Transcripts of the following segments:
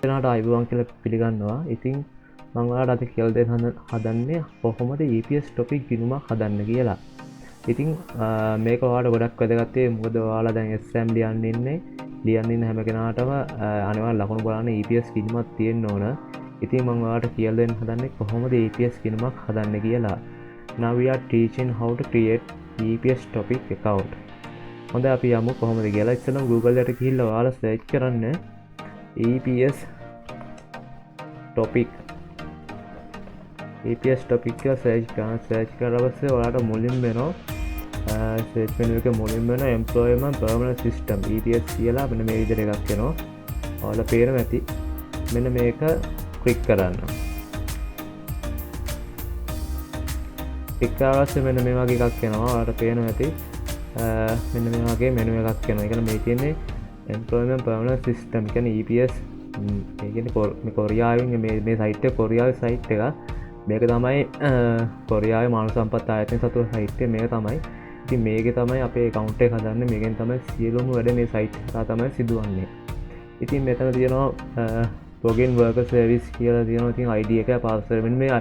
දෙනාට අයිබෝවන් කියලා පිළිගන්නවා. ඉතින් මම ඔයාලට අද කියලා දෙන්න හදන්නේ කොහොමද EPS topic ගිණුමක් හදන්න කියලා. ඉතින් මේක ඔයාලට ගොඩක් වැදගත් වෙයි. මොකද ඔයාලා දැන් exam ලියන්න ඉන්න හැම කෙනාටම අනිවාර්යෙන් ලකුණු බලන්න EPS ගිණුමක් තියෙන්න ඕන. ඉතින් මම ඔයාලට කියලා දෙන්න හදන්නේ කොහොමද EPS ගිණුමක් හදන්න කියලා. Now we are teaching how to create EPS topic account. හොඳයි අපි යමු කොහොමද කියලා. ඉතින් Google එකට ගිහිල්ලා ඔයාලා search කරන්න EPS topic කියලා search කරලා පස්සේ ඔයාලට මුලින්ම වෙනවා search menu එකේ මුලින්ම වෙන employment permanent system EPS කියලා මෙන්න මේ විදිහට එකක් එනවා. ඔයාලට පේනවා ඇති. මෙන්න මේක ක්ලික් කරන්න. ක්ලික් කරලා පස්සේ මෙන්න මේ වගේ එකක් එනවා. ඔයාලට පේනවා ඇති. මෙන්න මේ වගේ මෙනු එකක් එනවා. ඒ කියන්නේ මේ තියෙන්නේ employment permanent system කියන්නේ EPS ඒ කියන්නේ කොරියාවෙන් මේ සයිට් එක කොරියාවේ සයිට් එක. මේක තමයි කොරියාවේ මානව සම්පත් ආයතනය සතු සයිට් එක මේක තමයි. ඉතින් මේකේ තමයි අපේ account එක හදන්නේ. මේකෙන් තමයි සියලුම වැඩ මේ සයිට් එක තමයි සිදුවන්නේ. ඉතින් මෙතන තියෙනවා login worker service කියලා තියෙනවා. ඉතින් ID එකයි password මෙන්න මේ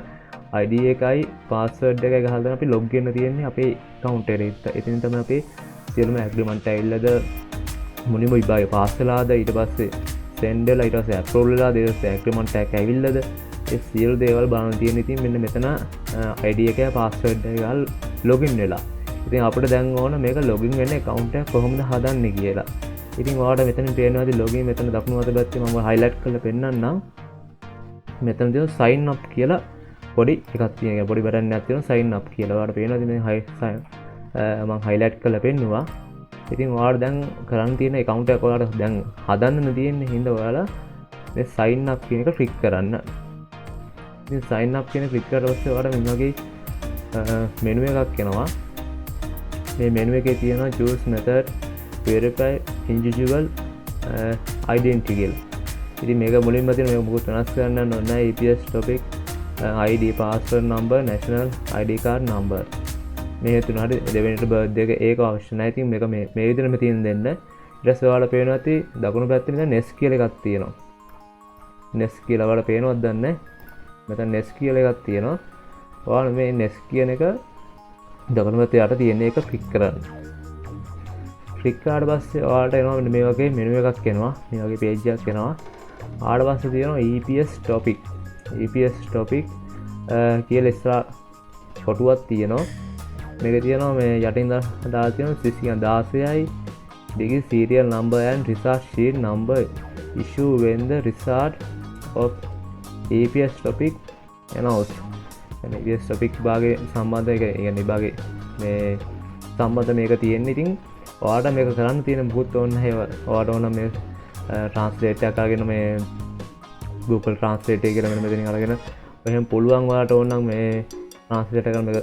ID එකයි password එකයි ගහලා දැන් අපි log වෙන්න තියෙන්නේ අපේ account එකට. ඉතින් තමයි අපේ සියලුම agreement ඇවිල්ලාද මුලින්ම විභාගය පාස් වෙලාද ඊට පස්සේ send වෙලා ඊට පස්සේ approve වෙලා ඊට පස්සේ agreement එක ඇවිල්ලාද ඒ සියලු දේවල් බලන්න තියෙන. ඉතින් මෙන්න මෙතන ID එකයි password එකයි ගාල් login වෙලා. ඉතින් අපිට දැන් ඕන මේක login වෙන්න account එක කොහොමද හදන්නේ කියලා. ඉතින් ඔයාලට මෙතන පේනවාද login මෙතන දකුණු අත පැත්තේ මම highlight කරලා පෙන්නන්නම්. මෙතන තියෙන sign up කියලා පොඩි එකක් තියෙනවා. පොඩි බටන් එකක් තියෙනවා sign up කියලා. ඔයාලට පේනවාද මේ මම highlight කරලා පෙන්නුවා. ඉතින් ඔයාලට දැන් කරන්න තියෙන account එක ඔයාලට දැන් හදන්න තියෙන්නේ. හින්දා ඔයාලා මේ sign up කියන එක click කරන්න. ඉතින් sign up කියන click කරලා පස්සේ ඔයාලට මේ වගේ menu එකක් එනවා. මේ menu එකේ තියෙනවා choose method verify individual identity කියලා. ඉතින් මේක මුලින්ම තියෙන මේක මොකද වෙනස් කරන්න ඕන නැහැ. EPS topic ID password number national ID card number මේ තුනට දෙවෙනිට බර්ත්ඩේ එක ඒක අවශ්‍ය නැහැ. ඉතින් මේක මේ විදිහටම තියෙන දෙන්න. ඊට පස්සේ ඔයාලා පේනවා ඇති දකුණු පැත්තේ නිකන් nest කියලා එකක් තියෙනවා. nest කියලා ඔයාලා පේනවද දන්නේ? මෙතන nest කියලා එකක් තියෙනවා. ඔයාලා මේ nest කියන එක දකුණු පැත්තේ යට තියෙන එක ක්ලික් කරන්න. ක්ලික් කරාට පස්සේ ඔයාලට එනවා මෙන්න මේ වගේ මෙනු එකක් එනවා. මේ වගේ page එකක් එනවා. ආවට පස්සේ තියෙනවා EPS topic. EPS topic කියලා ඉස්සරහ කොටුවක් තියෙනවා. මේක තියෙනවා මේ යටින් දාලා තියෙනවා 16යි දෙකේ serial number and result sheet number issue when the result of EPS topic announced. يعني EPS topic භාගයේ සම්බන්ධ එක يعني විභාගේ මේ සම්බන්ධ මේක තියෙන්නේ. ඉතින් ඔයාලට මේක කරන්න තියෙන මොකුත් ඕන නැහැ. ඔයාලට ඕන මේ translate එකක් අරගෙන මේ Google Translate එක කියලා මෙන්න මෙතනින් අරගෙන එහෙනම් පුළුවන් ඔයාලට ඕන නම් මේ translate කරන මේක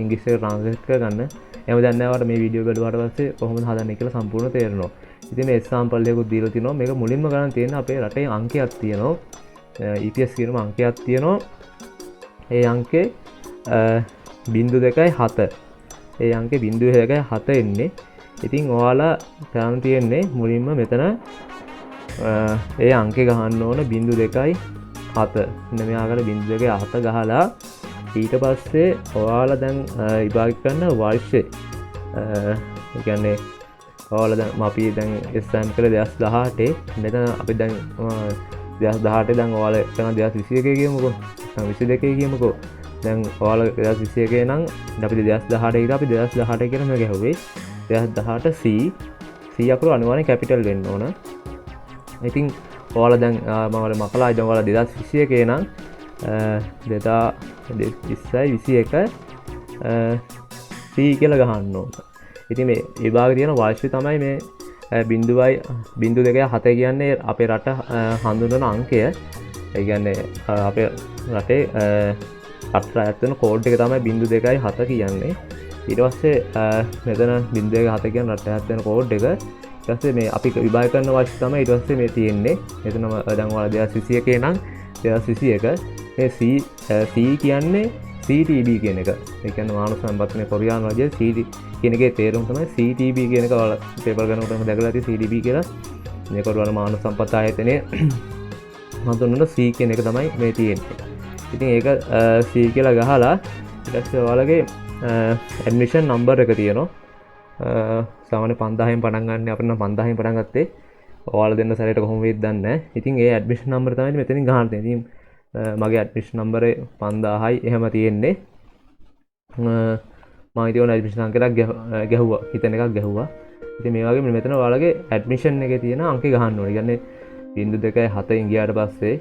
ඉංග්‍රීසි එකට translate කරගන්න. එහෙම දැන් නෑ ඔයාලට මේ වීඩියෝ බලුවාට පස්සේ කොහොමද හදන්නේ කියලා සම්පූර්ණ තේරෙනවා. ඉතින් මේ example එකකුත් දීලා තිනවා. මේක මුලින්ම ගන්න තියෙන අපේ රටේ අංකයක් තියෙනවා. EPS කියනම අංකයක් තියෙනවා. ඒ අංකේ 0.7. ඒ අංකේ 0.7 එන්නේ. ඉතින් ඔයාලා කරන්න තියෙන්නේ මුලින්ම මෙතන ඒ අංකේ ගහන්න ඕන 0.7. මෙන්න මේ ආකාරයට 0.7 ගහලා ඊට පස්සේ ඔයාලා දැන් විභාග කරන වර්ෂය ඒ කියන්නේ ඔයාලා දැන් අපි දැන් exam කළේ 2018 මෙතන අපි දැන් 2018 දැන් ඔයාලා කරන 2021 කියමුකෝ 2022 කියමුකෝ දැන් ඔයාලා 2021 නම් අපි 2018 ඉතින් අපි 2018 කියලා මේ ගැහුවේ 2018 C අකුර අනිවාර්යෙන් කැපිටල් වෙන්න ඕන. ඉතින් ඔයාලා දැන් මම මකලා ඉතින් ඔයාලා 2021 නම් 2021 C කියලා ගහන්න ඕන. ඉතින් මේ විභාගයේ තියෙන වර්ෂය තමයි මේ 0.2 කියන්නේ අපේ රට හඳුන්වන අංකය. ඒ කියන්නේ අපේ රටේ රට ඇතුළේ කෝඩ් එක තමයි 0.7 කියන්නේ. ඊට පස්සේ මෙතන 0.7 කියන රට ඇතුළේ කෝඩ් එක. ඊට පස්සේ මේ අපි විභාග කරන වර්ෂය තමයි ඊට පස්සේ මේ තියෙන්නේ. එතනම දැන් ඔයාලා 2021 නම් 2021 මේ C කියන්නේ CTB කියන එක. ඒ කියන්නේ මානව සම්පත්තියේ කොරියානු රජයේ CT කියන එකේ තේරුම තමයි CTB කියන එක. ඔයාලා පේපර් ගන්නකොටම දැකලා ඇති CTB කියලා. මේක ඔයාලා මානව සම්පත් ආයතනයේ හඳුන්වන C කියන එක තමයි මේ තියෙන්නේ. ඉතින් ඒක C කියලා ගහලා ඊට පස්සේ ඔයාලගේ ඇඩ්මිෂන් නම්බර් එක තියෙනවා. සාමාන්‍ය 5000න් පටන් ගන්න අපිට නම් 5000න් පටන් ගත්තේ. ඔයාලා දෙන්න සැරේට කොහොම වෙයිද දන්නේ නැහැ. ඉතින් ඒ ඇඩ්මිෂන් නම්බර තමයි මෙතනින් ගහන්න තියෙන්නේ. ඉතින් මගේ ඇඩ්මිෂන් නම්බරේ 5000යි එහෙම තියෙන්නේ. මම ඉතින් ඇඩ්මිෂන් අංකයක් ගැහුවා. හිතන එකක් ගැහුවා. ඉතින් මේ වගේ මෙතන ඔයාලගේ ඇඩ්මිෂන් එකේ තියෙන අංකේ ගහන්න ඕනේ. කියන්නේ 0.7 ගියාට පස්සේ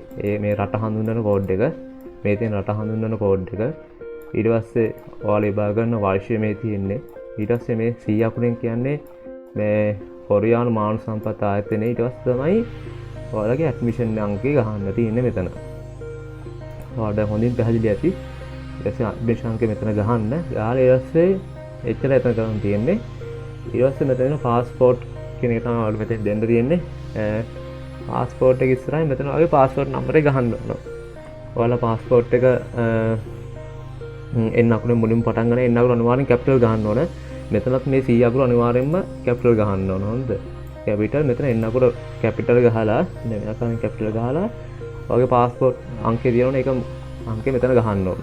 මේ රට හඳුන්වන කෝඩ් එක, මේ තියෙන රට හඳුන්වන කෝඩ් එක, ඊට පස්සේ ඔයාලා විභාග කරන වර්ෂය මේ තියෙන්නේ. ඊට පස්සේ මේ 100 අකුරෙන් කියන්නේ මේ කොරියානු මානව සම්පත් ආයතනයේ ඊට පස්සේ තමයි ඔයාලගේ ඇඩ්මිෂන් අංකේ ගහන්න තියෙන්නේ මෙතන. ඔයාලට හොඳින් පැහැදිලි ඇති. ඊට පස්සේ ඇඩ්මිෂන් අංකේ මෙතන ගහන්න. ගහලා ඊට පස්සේ එච්චර එතන කරන් තියෙන්නේ. ඊට පස්සේ මෙතන පාස්පෝර්ට් කියන එක තමයි ඔයාලට මෙතන දෙන්න තියෙන්නේ. පාස්පෝර්ට් එක ඉස්සරහින් මෙතන ඔයාලගේ පාස්පෝර්ට් නම්බරේ ගහන්න ඕන. ඔයාලා පාස්පෝර්ට් එක එන්න අකුරෙන් මුලින්ම පටන් ගන්න එන්න අකුර අනිවාර්යෙන් කැපිටල් ගහන්න ඕන. මෙතනත් මේ 100 අකුර අනිවාර්යෙන්ම කැපිටල් ගහන්න ඕන. හොඳද? කැපිටල් මෙතන එන්න අකුර කැපිටල් ගහලා දැන් මෙතන කැපිටල් ගහලා ඔයාගේ පාස්පෝර්ට් අංකය දිනවන එක අංකය මෙතන ගහන්න ඕන.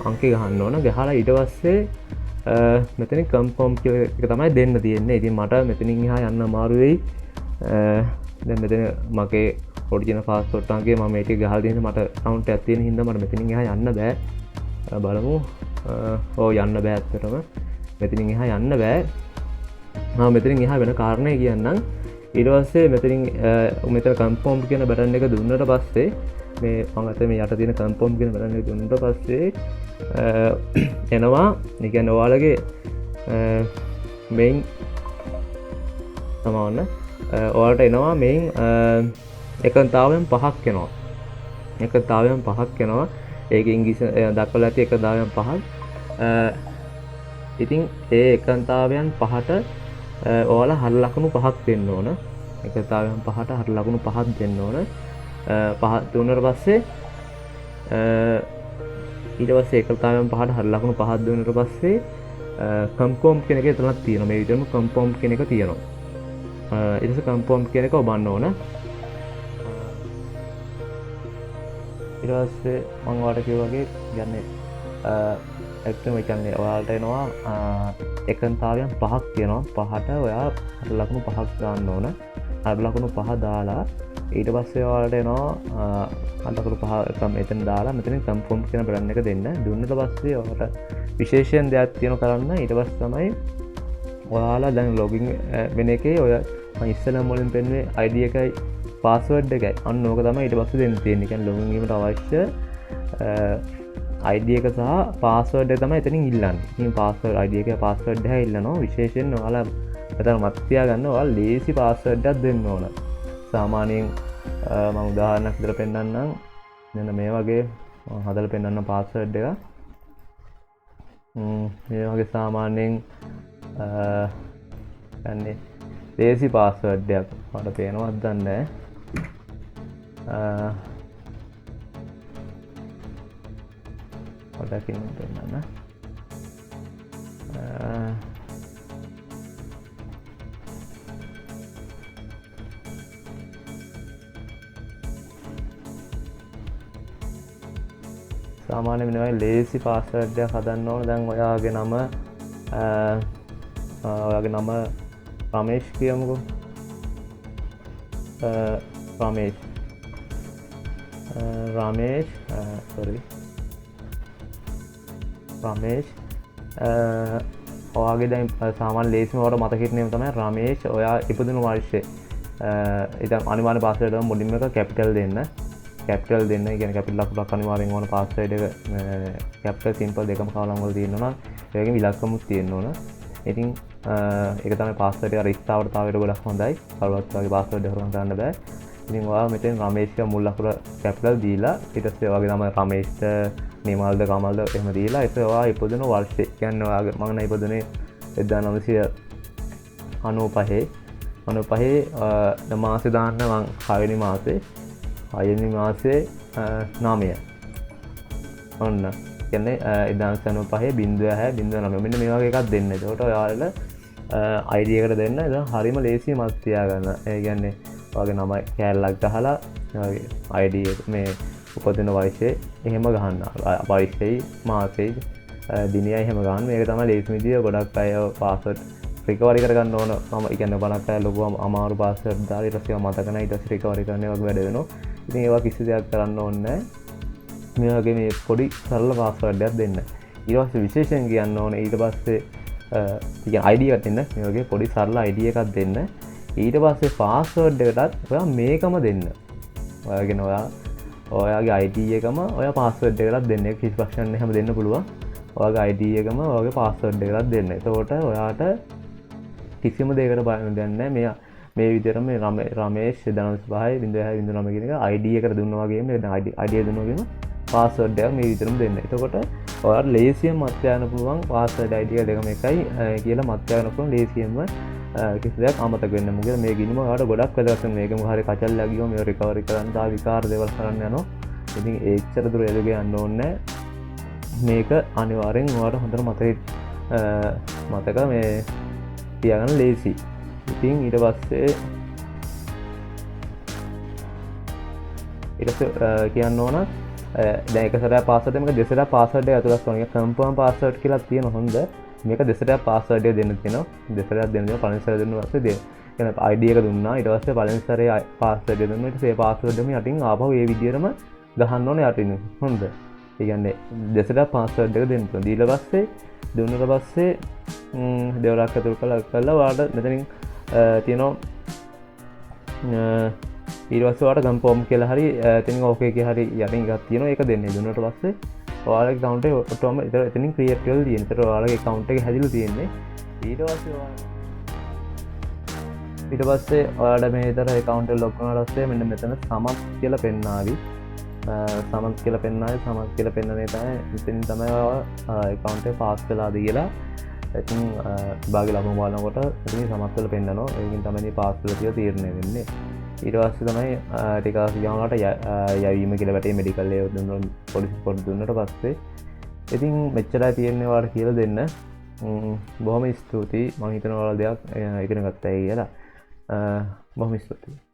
අංකය ගහන්න ඕන. ගහලා ඊට පස්සේ මෙතනින් කන්ෆර්ම් කියලා එක තමයි දෙන්න තියෙන්නේ. ඉතින් මට මෙතනින් එහා යන්න අමාරු වෙයි. දැන් මෙතන මගේ ඔරිජිනල් පාස්පෝර්ට් අංකය මම මේක ගහලා දෙන්න මට account එකක් තියෙන හින්දා මට මෙතනින් එහා යන්න බෑ. බලමු. යන්න බෑ ඇත්තටම. මෙතනින් එහා යන්න බෑ. මෙතනින් එහා වෙන කාරණේ කියන්නම්. ඊට පස්සේ මෙතන කන්ෆර්ම් කියන බටන් එක දුන්නට පස්සේ මේ මම අත මේ යට තියෙන කන්ෆර්ම් කියන බටන් එක දුන්නට පස්සේ එනවා. ඒ කියන්නේ ඔයාලගේ මෙයින් සමාන ඔයාලට එනවා මෙයින් එකතාවයන් 5ක් එනවා. එකතාවයන් 5ක් එනවා. ඒක ඉංග්‍රීසි දක්වලා ඇති එකතාවයන් 5ක්. ඉතින් ඒ එකතාවයන් 5ට ඔයාලා හර ලකුණු 5ක් දෙන්න ඕන. එකතාවයන් 5ට හර ලකුණු 5ක් දෙන්න ඕන. 5 දුන්නාට පස්සේ ඊට පස්සේ එකතාවයන් 5ට හර ලකුණු 5ක් දුන්නාට පස්සේ කන්ෆර්ම් කියන එක එතනක් තියෙනවා. මේ විදිහටම කන්ෆර්ම් කියන එක තියෙනවා. ඊට පස්සේ කන්ෆර්ම් කියන එක ඔබන්න ඕන. ඊට පස්සේ මම ඔයාලට කිව්වා වගේ කියන්නේ ඇත්තම කියන්නේ ඔයාලට එනවා එකතාවයන් 5ක් තියෙනවා. 5ට ඔයා හර ලකුණු 5ක් දාන්න ඕන. හර ලකුණු 5 දාලා ඊට පස්සේ ඔයාලට එනවා හර ලකුණු 5 මෙතන දාලා මෙතන කන්ෆර්ම් කියන බටන් එක දෙන්න. දුන්නට පස්සේ ඔයාලට විශේෂයෙන් දෙයක් තියෙනවා කරන්න. ඊට පස්සේ තමයි ඔයාලා දැන් ලොගින් වෙන එකේ ඔය මම ඉස්සෙල්ලා මුලින් පෙන්නුවේ ID එකයි පාස්වර්ඩ් එකයි. අන්න ඕක තමයි ඊට පස්සේ දෙන්න තියෙන්නේ. කියන්නේ ලොගින් වීමට අවශ්‍ය ID එක සහ පාස්වර්ඩ් එක තමයි එතනින් ඉල්ලන්නේ. ඉතින් පාස්වර්ඩ් ID එක පාස්වර්ඩ් එක ඉල්ලනවා. විශේෂයෙන් ඔයාලා මෙතන මතක තියාගන්න ඔයාලා ලේසි පාස්වර්ඩ් එකක් දෙන්න ඕන. සාමාන්‍යයෙන් මම උදාහරණයක් විතර පෙන්නන්නම්. මෙන්න මේ වගේ මම හදලා පෙන්නන්න පාස්වර්ඩ් එක. මේ වගේ සාමාන්‍යයෙන් යන්නේ ලේසි පාස්වර්ඩ් එකක් මට පේනවද දන්නේ නැහැ. ඔතකින් පෙන්නන්න. සාමාන්‍ය වෙනවා ලේසි පාස්වර්ඩ් එකක් හදන්න ඕන. දැන් ඔයාගේ නම රමේෂ් කියමුකෝ. රමේෂ් ඔයාගේ දැන් සාමාන්‍ය ලේසිම ඔයාලට මතක හිටින නම තමයි රමේෂ්. ඔයා ඉපදුණු වර්ෂය ඉතින් අනිවාර්ය පාස්වර්ඩ් එක මුලින්ම එක කැපිටල් දෙන්න. කැපිටල් දෙන්න. ඒ කියන්නේ කැපිටල් ලකුණක් අනිවාර්යෙන් ඕන. පාස්වර්ඩ් එක කැපිටල් සිම්පල් දෙකම කලම් වල තියෙන්න ඕන. ඒ වගේම ඉලක්කමුත් තියෙන්න ඕන. ඉතින් ඒක තමයි පාස්වර්ඩ් එක රිස්තාවරතාවයට ගොඩක් හොඳයි. කවුරුත් වගේ පාස්වර්ඩ් එක හොරගන්න ගන්න බෑ. ඉතින් ඔයා මෙතෙන් රමේෂ් කියලා මුල් අකුර කැපිටල් දීලා ඊට පස්සේ ඔයාගේ නම රමේෂ්ට නිමල්ද කමල්ද එහෙම දීලා ඊට ඔයා ඉපදුණු වර්ෂය කියන්නේ ඔයාගේ මම නම් ඉපදුනේ 1995 මාසේ දාන්න මං 6 වෙනි මාසේ 9 ඔන්න කියන්නේ 1995 0.6 මෙන්න මේ වගේ එකක් දෙන්න. ඒකට ඔයාලා ID එකට දෙන්න. ඒක හරිම ලේසියි මතක තියාගන්න. ඒ කියන්නේ වගේ නම කෑල්ලක් ගහලා අයිඩ මේ උපදින වයිසේ එහෙම ගහන්න වයිසයි මාසේජ් දිනිය එහෙම ගන්න මේක තම ලේස්මිදිය ගොඩක් අය පාසට් රිකවරි කරගන්න ඕන ම එකන්න බලක් අය ලොකුවම අමාරු පාසට දා රසිය මතකන ඉට රිකවරි කරනය වගේ වැඩෙන ඉතින් ඒවා කිසි දෙයක් කරන්න ඕන්න මේ වගේ මේ පොඩි සරල පාස්වර්ඩයක් දෙන්න ඉවස් විශේෂයෙන් කියන්න ඕන ඊට පස්සේ අයිඩියටන්න මේ වගේ පොඩි සරල අයිඩිය එකක් දෙන්න ඊට පස්සේ පාස්වර්ඩ් එකටත් ඔයා මේකම දෙන්න ඔයගෙන ඔයාගේ අයිඩියකම ඔය පාස්වර්ඩ් එකටත් දෙන්න කිසි පක්ෂණ හැම දෙන්න පුළුවන් ඔයාගේ අයිඩියකම ඔගේ පාස්වර්ඩ් එකටත් දෙන්න එතකොට ඔයාට කිසිම දෙකට බයන්න දෙන්න මේ විදිරම රමේශ් දනස් පහයි බිඳහ බිඳු නමගෙන අයිඩිය කර දුන්නවාගේ අඩිය දුන්නගෙන පාස්වර්ඩ්ඩයක් මේ විතරම් දෙන්න එතකොට ඔයාට ලේසියම් මත්‍යයන පුළුවන් පාස්වර්ඩ් අයිඩිය දෙකම එකයි කියලා මත්‍යයනපුන් ලේසියම්ම කිසිදයක් අමතක වෙන්න මුගල මේ ගිනිම ට ගොඩක් වෙදස මේක හරි කචල් ලගියෝ මේ රිකවරි කරන්න විකාර දෙවල් කරන්න යනවා ඉතින් ඒච්චර දුර එදුග යන්න ඕන්න මේක අනිවාරෙන් වාට හොඳර මතක මේ තියගන්න ලේසි ඉතින් ඊට පස්සේ ඉට කියන්න ඕන දැකසර පාසටම දෙසට පාසට ඇතුලක් වගේ කම්පම් පාසට් කියලා තියෙන හොඳ මේක දෙසට පාසඩය දෙන්න තින දෙසරත් දෙන්න පලිසර දෙන්න වසේ දේ අයිඩියක දුන්න ඉටවස්ස පලින්සරේ පාසට දෙන්නට සේ පාසටම යටින් ආපහ ඒ විදිරම ගහන්න ඕන යටින හොඳ ඒගන්නේ දෙසට පාසඩ්ඩක දෙන්න දීල පස්සේ දුන්නට පස්සේ දෙවරක් ඇතුල් කලා වාට මෙතනින් තියනෝ ඊවස්වාට ගම්පෝම් කියලා හරි තින ඕකේ හරි යටින් ගත් තියෙන එක දෙන්න දුන්නට පස්සේ වාලක කවන්ට ඔටම එතනින් ක්‍රියටල් තියනතර වාලගේ කවන්ට එක හැදිලු තියෙන්නේ ඊට පස්සේ ඔයාට මේතර කවන්ට ලොක්කන රස්සේ මෙන්න මෙතන සමත් කියල පෙන්නාවී සමත් කියල පෙන්න්නයි සමත් කියල පෙන්න්නනේ තයි ඉතින් තමයිවා කවන්ට පාස් කලාද කියලා ඇතින් බාග ලම වාලකොට ඉතිනි සමත්වල පෙන්න්නනවා ඒකින් තමනි පාස්ලතිය තීරණය වෙන්නේ ඉරවස්ස තමයි ටිකාස් ගමට යවීම කියල වැටේ මෙඩිකල්ලය දුන්න පොලිසි පොඩ් දුන්නට පස්සේ ඉතින් මෙච්චරයි තියෙන්නේවාට කියල දෙන්න බොහොම ස්තුතියි මහිතනවල දෙයක් ඉගෙන ගත්තයි කියලා බොහොම ස්තුතියි